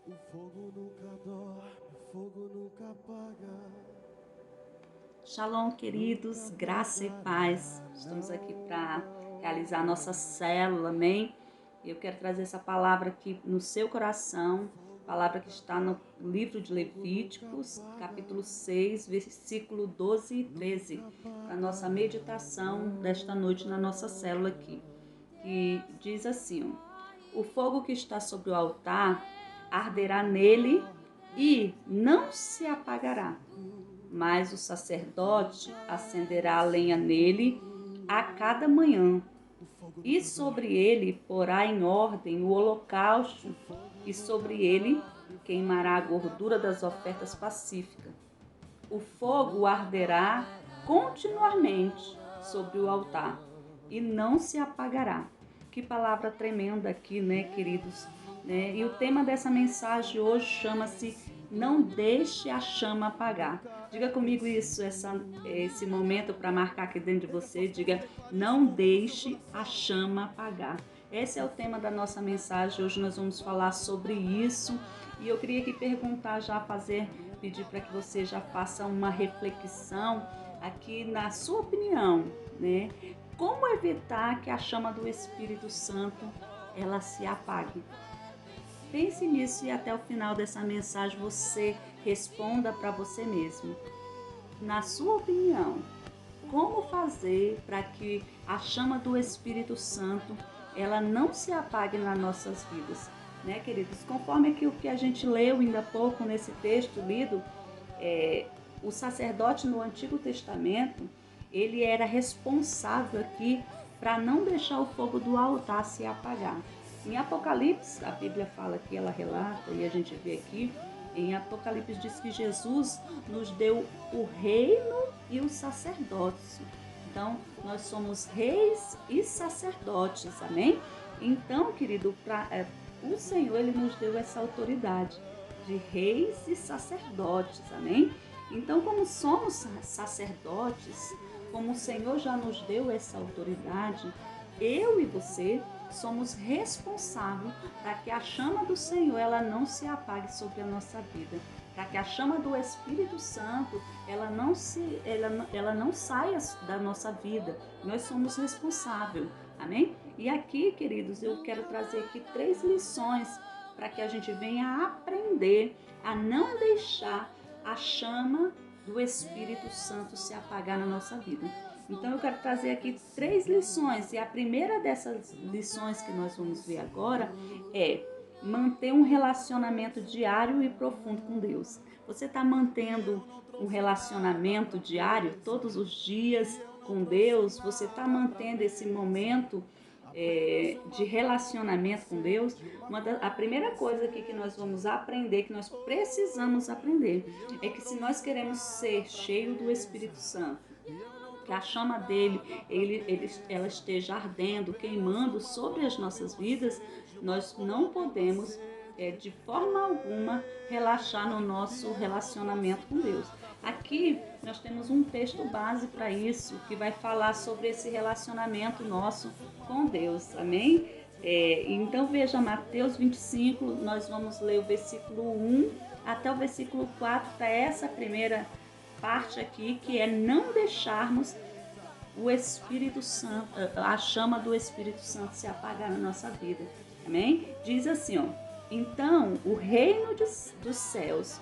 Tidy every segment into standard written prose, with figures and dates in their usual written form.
O fogo nunca dorme, o fogo nunca apaga. Shalom, queridos, graça e paz. Estamos aqui para realizar nossa célula, amém? Eu quero trazer essa palavra aqui no seu coração, palavra que está no livro de Levíticos, capítulo 6, versículo 12 e 13, para a nossa meditação desta noite na nossa célula aqui, que diz assim: o fogo que está sobre o altar arderá nele e não se apagará, mas o sacerdote acenderá a lenha nele a cada manhã, e sobre ele porá em ordem o holocausto, e sobre ele queimará a gordura das ofertas pacíficas. O fogo arderá continuamente sobre o altar e não se apagará. Que palavra tremenda aqui, né, queridos? E o tema dessa mensagem hoje chama-se Não Deixe a Chama Apagar. Diga comigo isso, esse momento para marcar aqui dentro de você. Diga, não deixe a chama apagar. Esse é o tema da nossa mensagem. Hoje nós vamos falar sobre isso. E eu queria aqui perguntar, pedir para que você já faça uma reflexão aqui na sua opinião, né? Como evitar que a chama do Espírito Santo ela se apague? Pense nisso e até o final dessa mensagem você responda para você mesmo. Na sua opinião, como fazer para que a chama do Espírito Santo ela não se apague nas nossas vidas, né, queridos? Conforme aqui o que a gente leu ainda há pouco nesse texto lido, o sacerdote no Antigo Testamento ele era responsável aqui para não deixar o fogo do altar se apagar. Em Apocalipse, a Bíblia fala que ela relata, e a gente vê aqui, em Apocalipse diz que Jesus nos deu o reino e o sacerdócio. Então, nós somos reis e sacerdotes, amém? Então, querido, o Senhor ele nos deu essa autoridade de reis e sacerdotes, amém? Então, como somos sacerdotes, como o Senhor já nos deu essa autoridade, eu e você somos responsáveis para que a chama do Senhor ela não se apague sobre a nossa vida, para que a chama do Espírito Santo ela não saia da nossa vida. Nós somos responsáveis, amém? E aqui, queridos, eu quero trazer aqui 3 lições para que a gente venha aprender a não deixar a chama do Espírito Santo se apagar na nossa vida. Então eu quero trazer aqui 3 lições, e a primeira dessas lições que nós vamos ver agora é manter um relacionamento diário e profundo com Deus. Você está mantendo um relacionamento diário todos os dias com Deus? Você está mantendo esse momento de relacionamento com Deus? A primeira coisa aqui que nós vamos aprender, que nós precisamos aprender, é que se nós queremos ser cheios do Espírito Santo, que a chama dele ela esteja ardendo, queimando sobre as nossas vidas, nós não podemos de forma alguma relaxar no nosso relacionamento com Deus. Aqui nós temos um texto base para isso, que vai falar sobre esse relacionamento nosso com Deus, amém? Então veja, Mateus 25, nós vamos ler o versículo 1 até o versículo 4, para essa primeira parte aqui, que é não deixarmos o Espírito Santo, a chama do Espírito Santo se apagar na nossa vida, amém? Diz assim, ó: então o reino dos céus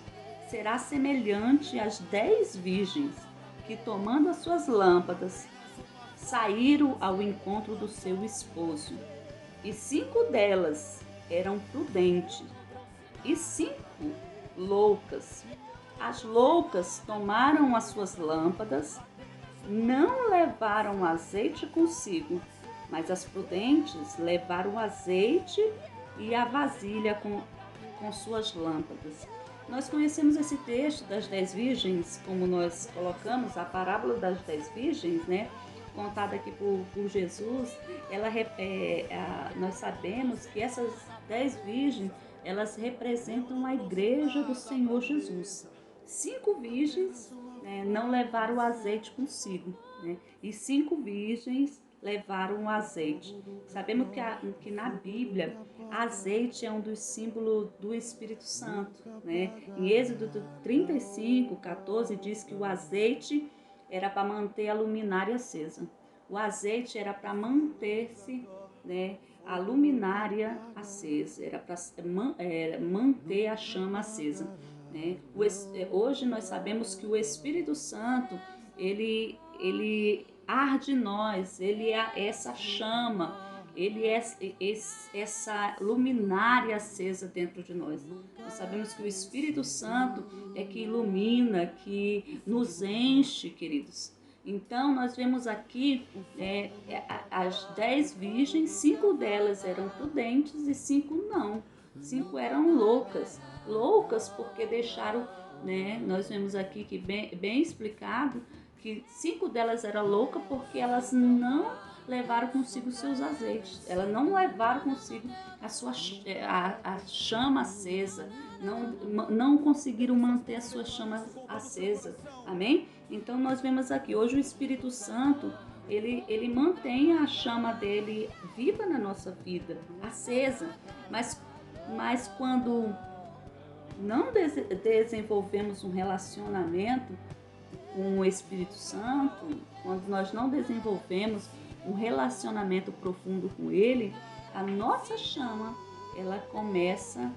será semelhante às 10 virgens que, tomando as suas lâmpadas, saíram ao encontro do seu esposo. E 5 delas eram prudentes e 5 loucas. As loucas tomaram as suas lâmpadas, não levaram azeite consigo, mas as prudentes levaram azeite e a vasilha com suas lâmpadas. Nós conhecemos esse texto das 10 virgens, como nós colocamos, a parábola das 10 virgens, né? Contada aqui por Jesus. Nós sabemos que essas 10 virgens, elas representam a igreja do Senhor Jesus. 5 virgens, né, não levaram o azeite consigo, né? E 5 virgens levaram o azeite. Sabemos que na Bíblia, azeite é um dos símbolos do Espírito Santo, né? Em Êxodo 35, 14, diz que o azeite era para manter a luminária acesa. O azeite era para manter-se, né, a luminária acesa, era para manter a chama acesa. Né? Hoje nós sabemos que o Espírito Santo, ele arde em nós, ele é essa chama, ele é essa luminária acesa dentro de nós. Nós sabemos que o Espírito Santo é que ilumina, que nos enche, queridos. Então, nós vemos aqui as 10 virgens, 5 delas eram prudentes e 5 não. 5 eram loucas. Loucas porque deixaram, né? Nós vemos aqui que bem explicado que 5 delas eram loucas porque elas não levaram consigo seus azeites. Elas não levaram consigo a chama acesa. Não conseguiram manter a sua chama acesa. Amém? Então nós vemos aqui, hoje o Espírito Santo, ele mantém a chama dele viva na nossa vida, acesa, mas quando não desenvolvemos um relacionamento com o Espírito Santo, quando nós não desenvolvemos um relacionamento profundo com ele, a nossa chama, ela começa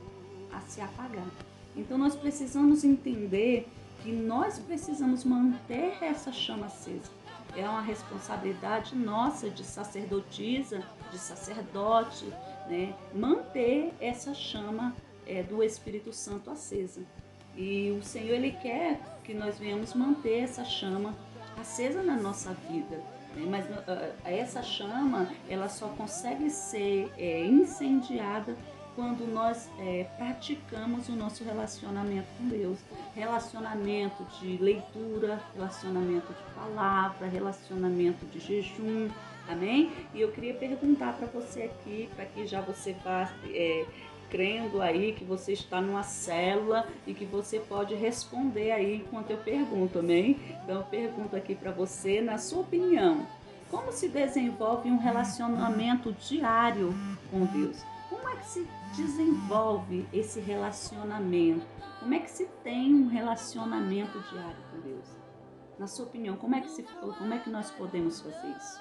a se apagar. Então nós precisamos entender que nós precisamos manter essa chama acesa. É uma responsabilidade nossa de sacerdotisa, de sacerdote, né? Manter essa chama do Espírito Santo acesa. E o Senhor, Ele quer que nós venhamos manter essa chama acesa na nossa vida. Né? Mas essa chama, ela só consegue ser incendiada quando nós praticamos o nosso relacionamento com Deus. Relacionamento de leitura, relacionamento de palavra, relacionamento de jejum, amém? E eu queria perguntar para você aqui, para que já você vá crendo aí que você está numa célula e que você pode responder aí enquanto eu pergunto, amém? Então eu pergunto aqui para você, na sua opinião, como se desenvolve um relacionamento diário com Deus? Como é que se desenvolve esse relacionamento? Como é que se tem um relacionamento diário com Deus? Na sua opinião, como é que nós podemos fazer isso?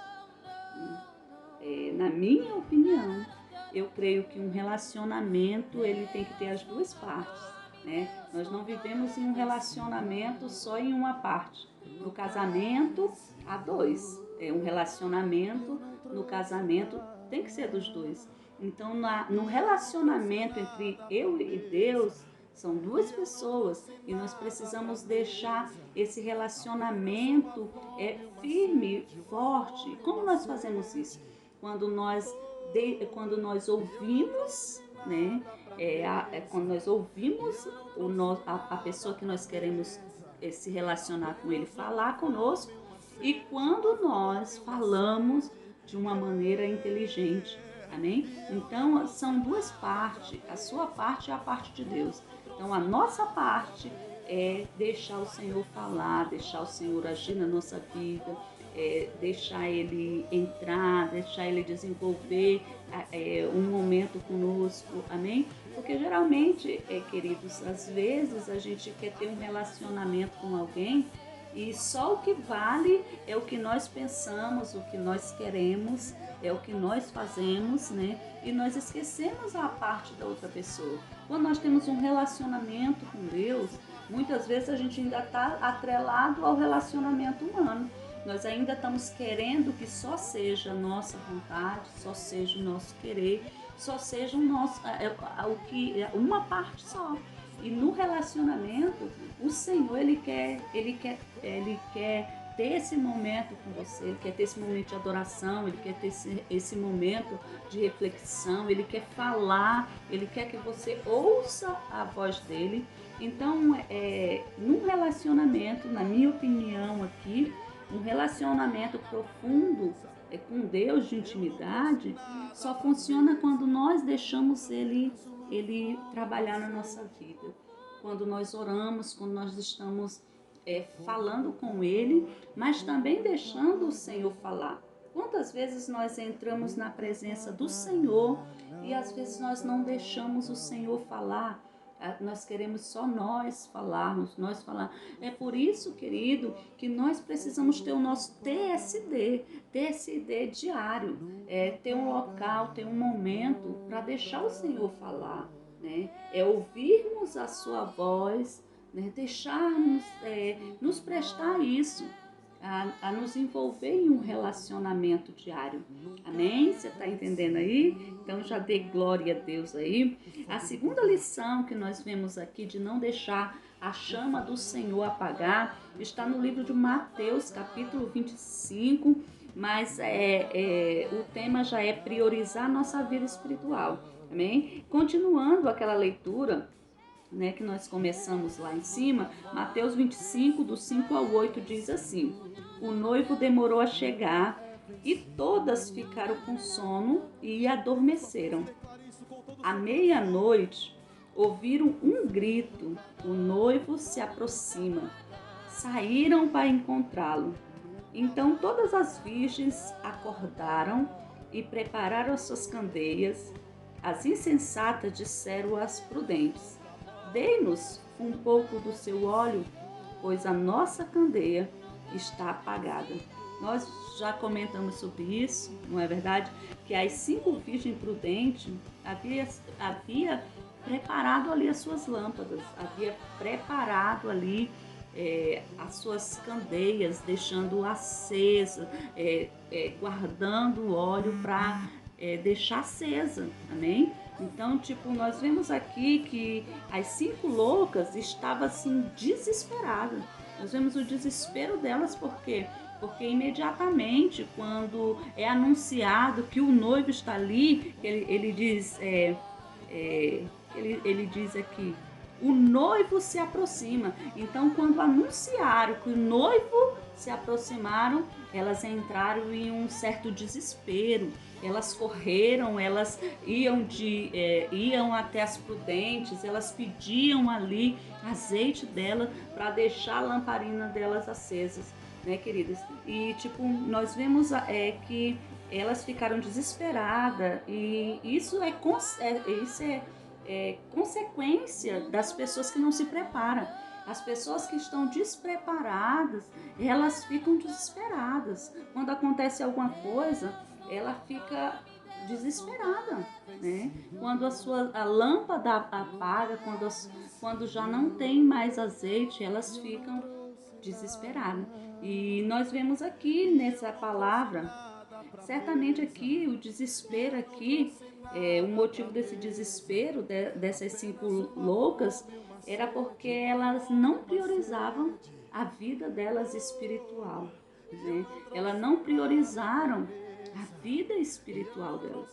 Na minha opinião, eu creio que um relacionamento ele tem que ter as duas partes, né? Nós não vivemos em um relacionamento só em uma parte. No casamento, há dois. Um relacionamento no casamento tem que ser dos dois. Então, no relacionamento entre eu e Deus, são duas pessoas e nós precisamos deixar esse relacionamento firme, forte. Como nós fazemos isso? Quando nós ouvimos, né? Quando nós ouvimos a pessoa que nós queremos se relacionar com ele, falar conosco, e quando nós falamos de uma maneira inteligente. Amém? Então, são duas partes. A sua parte é a parte de Deus. Então, a nossa parte é deixar o Senhor falar, deixar o Senhor agir na nossa vida, deixar Ele entrar, deixar Ele desenvolver um momento conosco. Amém? Porque geralmente, queridos, às vezes a gente quer ter um relacionamento com alguém e só o que vale é o que nós pensamos, o que nós queremos, é o que nós fazemos, né? E nós esquecemos a parte da outra pessoa. Quando nós temos um relacionamento com Deus, muitas vezes a gente ainda está atrelado ao relacionamento humano. Nós ainda estamos querendo que só seja a nossa vontade, só seja o nosso querer, só seja uma parte só. E no relacionamento, o Senhor, Ele quer ter esse momento com você, Ele quer ter esse momento de adoração, Ele quer ter esse momento de reflexão, Ele quer falar, Ele quer que você ouça a voz dEle. Então, num relacionamento, na minha opinião aqui, um relacionamento profundo com Deus, de intimidade, só funciona quando nós deixamos Ele trabalhar na nossa vida. Quando nós oramos, quando nós estamos falando com Ele, mas também deixando o Senhor falar. Quantas vezes nós entramos na presença do Senhor e às vezes nós não deixamos o Senhor falar? Nós queremos só nós falarmos, nós falar. É por isso, querido, que nós precisamos ter o nosso TSD diário, ter um local, ter um momento para deixar o Senhor falar, né? É ouvirmos a sua voz, né? Deixarmos, nos prestar isso. A nos envolver em um relacionamento diário. Amém? Você está entendendo aí? Então já dê glória a Deus aí. A segunda lição que nós vemos aqui de não deixar a chama do Senhor apagar está no livro de Mateus, capítulo 25, mas o tema já é priorizar a nossa vida espiritual. Amém? Continuando aquela leitura, né, que nós começamos lá em cima, Mateus 25, do 5 ao 8, diz assim: o noivo demorou a chegar e todas ficaram com sono e adormeceram. À meia-noite, ouviram um grito: o noivo se aproxima. Saíram para encontrá-lo. Então todas as virgens acordaram e prepararam as suas candeias. As insensatas disseram às prudentes: dê-nos um pouco do seu óleo, pois a nossa candeia está apagada. Nós já comentamos sobre isso, não é verdade? Que as 5 virgens prudentes havia preparado ali as suas lâmpadas, havia preparado ali as suas candeias, deixando acesa, guardando o óleo para deixar acesa, amém? Então, nós vemos aqui que as 5 loucas estavam assim desesperadas. Nós vemos o desespero delas, por quê? Porque imediatamente, quando é anunciado que o noivo está ali, ele diz, ele diz aqui, o noivo se aproxima. Então, quando anunciaram que o noivo se aproximaram, elas entraram em um certo desespero. Elas correram, elas iam até as prudentes, elas pediam ali azeite dela para deixar a lamparina delas acesas, né, queridas? E nós vemos que elas ficaram desesperadas, e isso é consequência das pessoas que não se preparam. As pessoas que estão despreparadas, elas ficam desesperadas. Quando acontece alguma coisa, ela fica desesperada, né? Quando a lâmpada apaga, quando já não tem mais azeite, elas ficam desesperadas. E nós vemos aqui nessa palavra, certamente aqui o desespero aqui, o motivo desse desespero dessas 5 loucas era porque elas não priorizavam a vida delas espiritual, né? Elas não priorizaram a vida espiritual delas.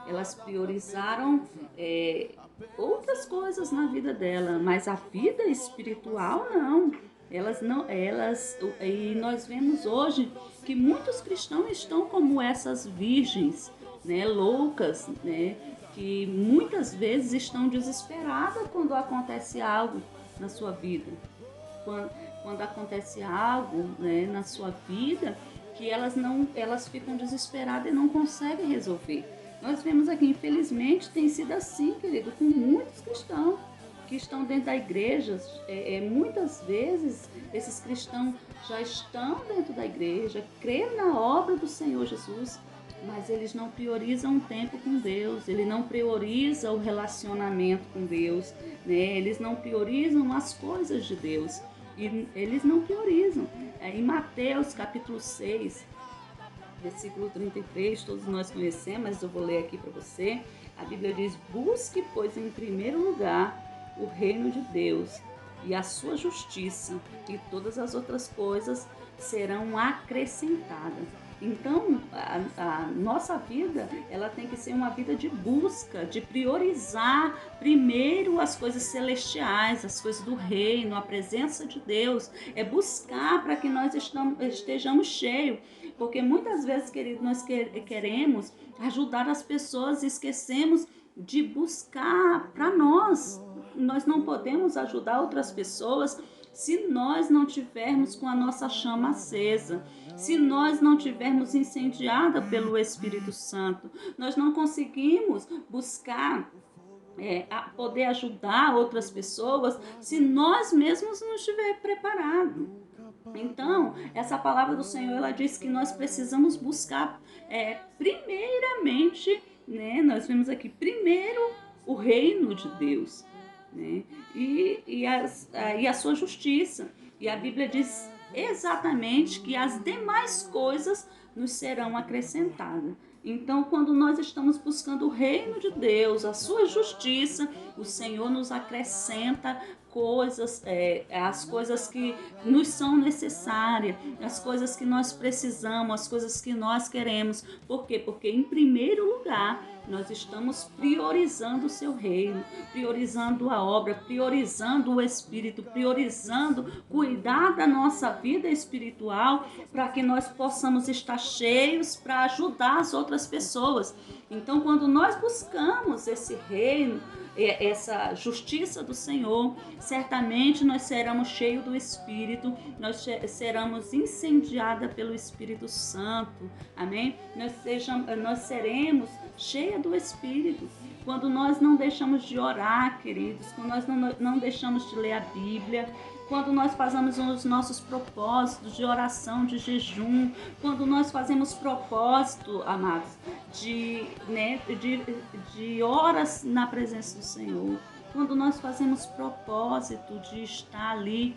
Elas priorizaram outras coisas na vida dela, mas a vida espiritual não. E nós vemos hoje que muitos cristãos estão como essas virgens, né, loucas, né, que muitas vezes estão desesperadas quando acontece algo na sua vida. Quando acontece algo, né, na sua vida, que elas ficam desesperadas e não conseguem resolver. Nós vemos aqui, infelizmente, tem sido assim, querido, com muitos cristãos que estão dentro da igreja. Muitas vezes esses cristãos já estão dentro da igreja, creem na obra do Senhor Jesus, mas eles não priorizam o tempo com Deus, eles não priorizam o relacionamento com Deus, né? Eles não priorizam as coisas de Deus, e eles não priorizam. Em Mateus capítulo 6, versículo 33, todos nós conhecemos, mas eu vou ler aqui para você. A Bíblia diz: busque, pois, em primeiro lugar o reino de Deus e a sua justiça, e todas as outras coisas serão acrescentadas. Então, a nossa vida, ela tem que ser uma vida de busca, de priorizar primeiro as coisas celestiais, as coisas do reino, a presença de Deus. É buscar para que nós estejamos cheios. Porque muitas vezes, querido, nós queremos ajudar as pessoas e esquecemos de buscar para nós. Nós não podemos ajudar outras pessoas se nós não tivermos com a nossa chama acesa, se nós não tivermos incendiada pelo Espírito Santo. Nós não conseguimos buscar a poder ajudar outras pessoas se nós mesmos não estivermos preparados. Então, essa palavra do Senhor, ela diz que nós precisamos buscar primeiramente, né? Nós vemos aqui, primeiro o reino de Deus, né? E a sua justiça. E a Bíblia diz exatamente que as demais coisas nos serão acrescentadas. Então, quando nós estamos buscando o reino de Deus, a sua justiça, o Senhor nos acrescenta coisas, as coisas que nos são necessárias, as coisas que nós precisamos, as coisas que nós queremos. Por quê? Porque, em primeiro lugar, nós estamos priorizando o seu reino, priorizando a obra, priorizando o Espírito, priorizando cuidar da nossa vida espiritual para que nós possamos estar cheios para ajudar as outras pessoas. Então, quando nós buscamos esse reino, essa justiça do Senhor, certamente nós seremos cheios do Espírito, nós seremos incendiados pelo Espírito Santo, amém? Nós seremos cheios do Espírito. Quando nós não deixamos de orar, queridos, quando nós não deixamos de ler a Bíblia, quando nós fazemos os nossos propósitos de oração, de jejum, quando nós fazemos propósito, amados, de horas na presença do Senhor, quando nós fazemos propósito de estar ali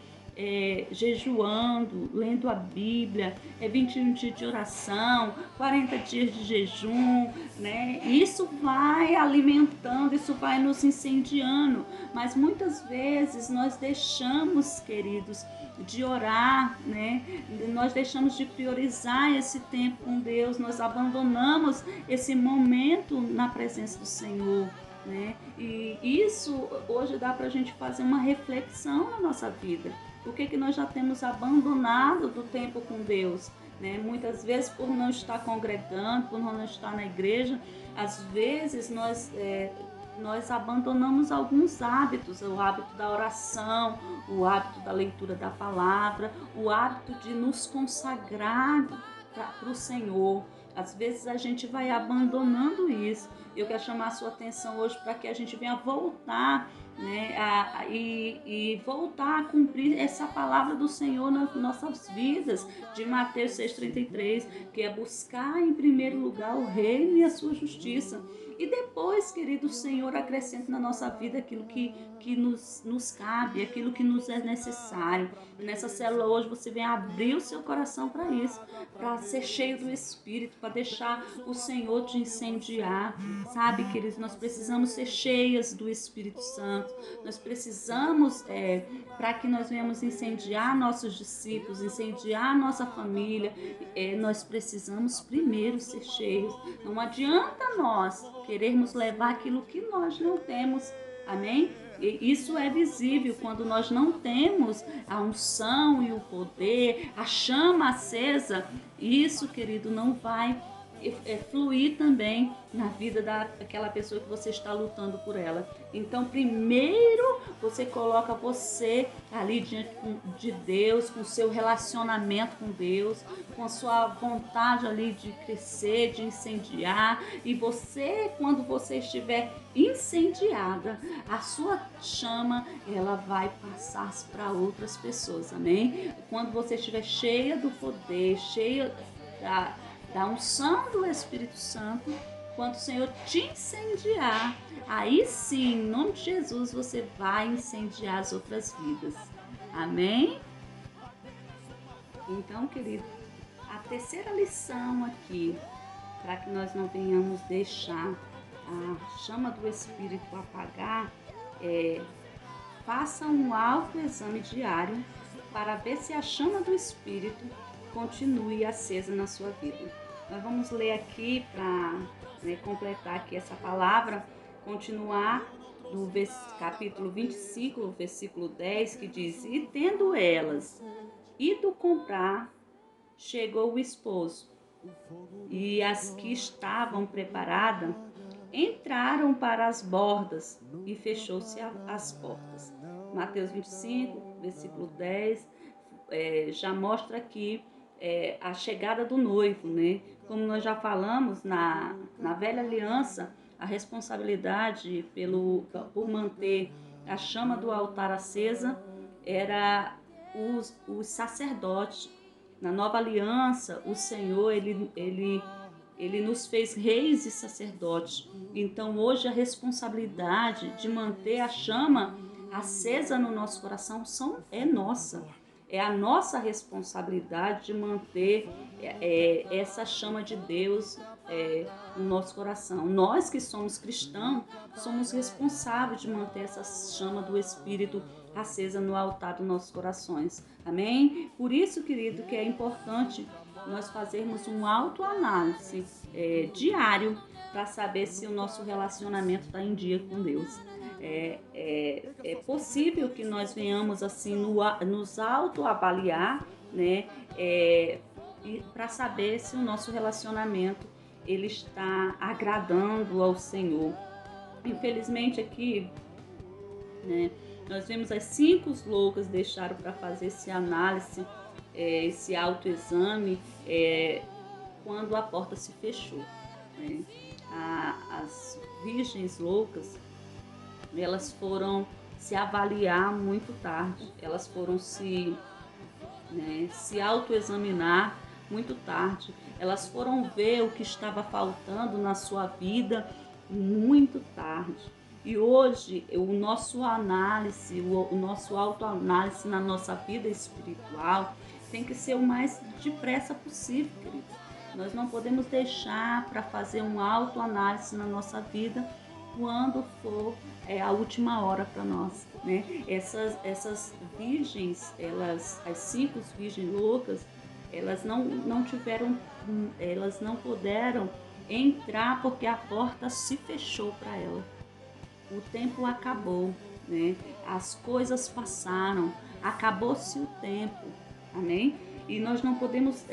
jejuando, lendo a Bíblia, 21 dias de oração, 40 dias de jejum, né? Isso vai alimentando, isso vai nos incendiando, mas muitas vezes nós deixamos, queridos, de orar, né? Nós deixamos de priorizar esse tempo com Deus, nós abandonamos esse momento na presença do Senhor, né? E isso hoje dá para a gente fazer uma reflexão na nossa vida. Por que nós já temos abandonado do tempo com Deus, né? Muitas vezes por não estar congregando, por não estar na igreja, às vezes nós abandonamos alguns hábitos, o hábito da oração, o hábito da leitura da palavra, o hábito de nos consagrar para o Senhor. Às vezes a gente vai abandonando isso. Eu quero chamar a sua atenção hoje para que a gente venha voltar, né, e voltar a cumprir essa palavra do Senhor nas nossas vidas, de Mateus 6,33, que é buscar em primeiro lugar o reino e a sua justiça. E depois, querido, o Senhor acrescenta na nossa vida aquilo que nos cabe, aquilo que nos é necessário. Nessa célula hoje você vem abrir o seu coração para isso, para ser cheio do Espírito, para deixar o Senhor te incendiar. Sabe, queridos, nós precisamos ser cheias do Espírito Santo. Nós precisamos, para que nós venhamos incendiar nossos discípulos, incendiar nossa família, nós precisamos primeiro ser cheios. Não adianta nós querermos levar aquilo que nós não temos, amém? E isso é visível quando nós não temos a unção e o poder, a chama acesa. Isso, querido, não vai fluir também na vida daquela pessoa que você está lutando por ela. Então, primeiro você coloca você ali diante de Deus, com o seu relacionamento com Deus, com a sua vontade ali de crescer, de incendiar. E você, quando você estiver incendiada, a sua chama, ela vai passar para outras pessoas, amém? Quando você estiver cheia do poder, cheia da unção do Espírito Santo, quando o Senhor te incendiar, aí sim, em nome de Jesus, você vai incendiar as outras vidas. Amém? Então, querido, a terceira lição aqui, para que nós não venhamos deixar a chama do Espírito apagar, faça um autoexame diário para ver se a chama do Espírito continue acesa na sua vida. Nós vamos ler aqui para completar aqui essa palavra, continuar do capítulo 25, versículo 10, que diz: E tendo elas ido comprar, chegou o esposo, e as que estavam preparadas entraram para as bordas e fechou-se as portas. Mateus 25, versículo 10, já mostra aqui a chegada do noivo, né? Como nós já falamos, na velha aliança, a responsabilidade por manter a chama do altar acesa era os sacerdotes. Na nova aliança, o Senhor, ele nos fez reis e sacerdotes. Então, hoje, a responsabilidade de manter a chama acesa no nosso coração é nossa. É a nossa responsabilidade de manter essa chama de Deus no nosso coração. Nós que somos cristãos, somos responsáveis de manter essa chama do Espírito acesa no altar dos nossos corações. Amém? Por isso, querido, que é importante nós fazermos um autoanálise diário para saber se o nosso relacionamento está em dia com Deus. É possível que nós venhamos assim nos autoavaliar, né? Para saber se o nosso relacionamento ele está agradando ao Senhor. Infelizmente aqui, né, nós vemos as 5 loucas deixaram para fazer esse análise, esse autoexame, quando a porta se fechou. Né? As virgens loucas, elas foram se avaliar muito tarde, elas foram se autoexaminar muito tarde, elas foram ver o que estava faltando na sua vida muito tarde. E hoje o nosso análise, o nosso autoanálise na nossa vida espiritual tem que ser o mais depressa possível, querido. Nós não podemos deixar para fazer uma autoanálise na nossa vida quando for a última hora para nós, né? Essas virgens, as 5 virgens loucas, elas não puderam entrar porque a porta se fechou para ela. O tempo acabou, né? As coisas passaram, acabou-se o tempo, amém? E nós não podemos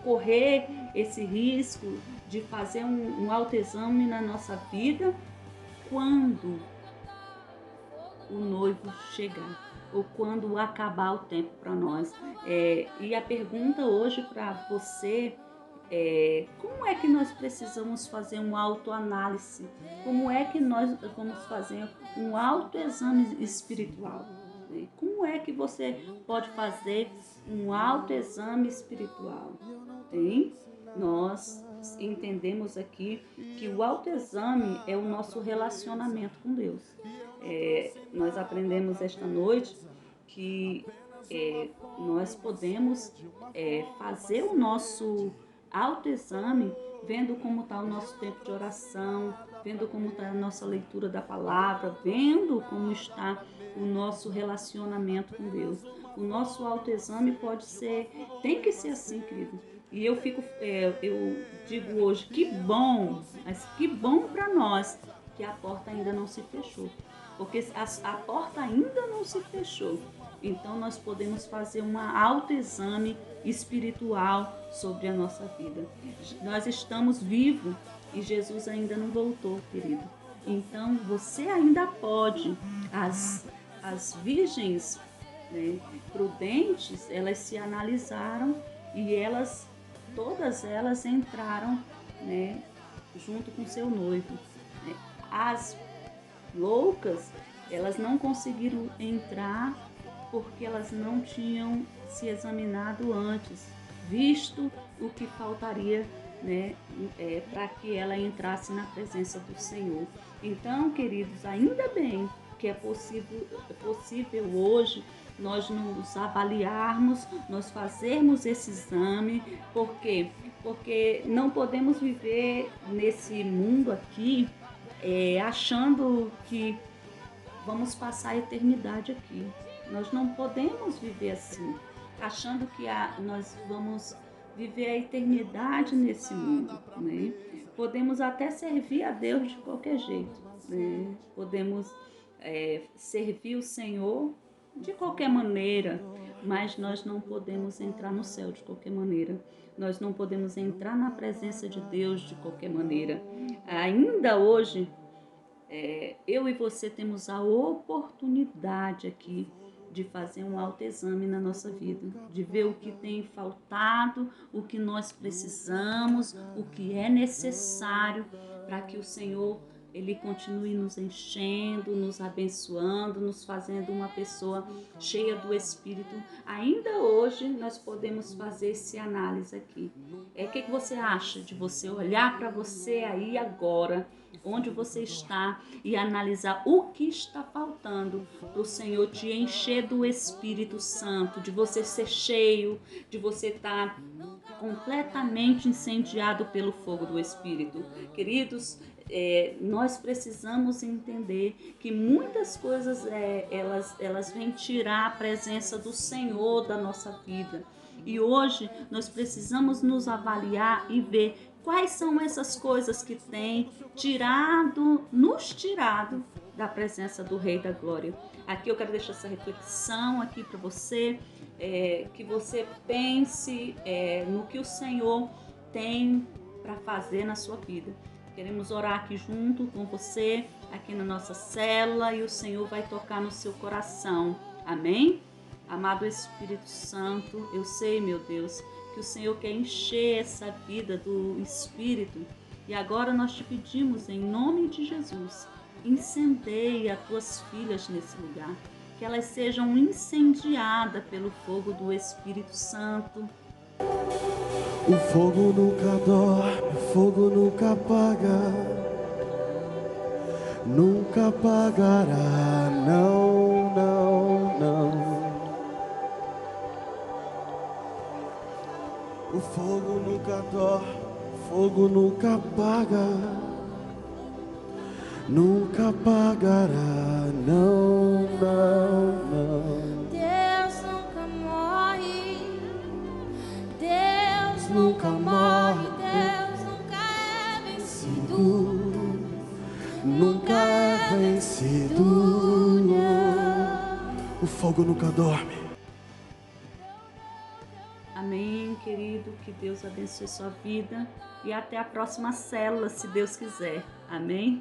correr esse risco de fazer um autoexame na nossa vida quando o noivo chegar ou quando acabar o tempo para nós. E a pergunta hoje para você como é que nós precisamos fazer uma autoanálise? Como é que nós vamos fazer um autoexame espiritual? Como é que você pode fazer um autoexame espiritual? Nós entendemos aqui que o autoexame é o nosso relacionamento com Deus. Nós aprendemos esta noite que nós podemos fazer o nosso autoexame, vendo como está o nosso tempo de oração, vendo como está a nossa leitura da palavra, vendo como está o nosso relacionamento com Deus. O nosso autoexame tem que ser assim, querido. E eu digo hoje, que bom, mas que bom para nós que a porta ainda não se fechou. Porque a porta ainda não se fechou. Então nós podemos fazer um autoexame espiritual sobre a nossa vida. Nós estamos vivos e Jesus ainda não voltou, querido. Então você ainda pode. As virgens, né, prudentes, elas se analisaram e todas elas entraram, né, junto com seu noivo. As loucas, elas não conseguiram entrar porque elas não tinham se examinado antes, visto o que faltaria, né, para que ela entrasse na presença do Senhor. Então, queridos, ainda bem que é possível hoje nós nos avaliarmos, nós fazermos esse exame. Por quê? Porque não podemos viver nesse mundo aqui achando que vamos passar a eternidade aqui. Nós não podemos viver assim, achando que nós vamos viver a eternidade nesse mundo, né? Podemos até servir a Deus de qualquer jeito, né? Podemos servir o Senhor de qualquer maneira, mas nós não podemos entrar no céu de qualquer maneira. Nós não podemos entrar na presença de Deus de qualquer maneira. Ainda hoje, eu e você temos a oportunidade aqui de fazer um autoexame na nossa vida, de ver o que tem faltado, o que nós precisamos, o que é necessário para que o Senhor Ele continue nos enchendo, nos abençoando, nos fazendo uma pessoa cheia do Espírito. Ainda hoje nós podemos fazer esse análise aqui. O que você acha de você olhar para você aí agora, onde você está, e analisar o que está faltando para o Senhor te encher do Espírito Santo, de você ser cheio, de você estar completamente incendiado pelo fogo do Espírito. Queridos, nós precisamos entender que muitas coisas elas vêm tirar a presença do Senhor da nossa vida. E hoje nós precisamos nos avaliar e ver quais são essas coisas que têm nos tirado da presença do Rei da Glória. Aqui eu quero deixar essa reflexão aqui para você, que você pense no que o Senhor tem para fazer na sua vida. Queremos orar aqui junto com você, aqui na nossa célula, e o Senhor vai tocar no seu coração. Amém? Amado Espírito Santo, eu sei, meu Deus, que o Senhor quer encher essa vida do Espírito. E agora nós te pedimos, em nome de Jesus, incendeia as tuas filhas nesse lugar. Que elas sejam incendiadas pelo fogo do Espírito Santo. O fogo nunca dorme, o fogo nunca apaga, nunca apagará, não, não, não. O fogo nunca dorme, o fogo nunca apaga, nunca apagará, não, não, não. Deus nunca morre, Deus nunca morre, Deus nunca é vencido, Nunca é vencido. O fogo nunca dorme. Amém, querido. Que Deus abençoe sua vida. E até a próxima célula, se Deus quiser. Amém?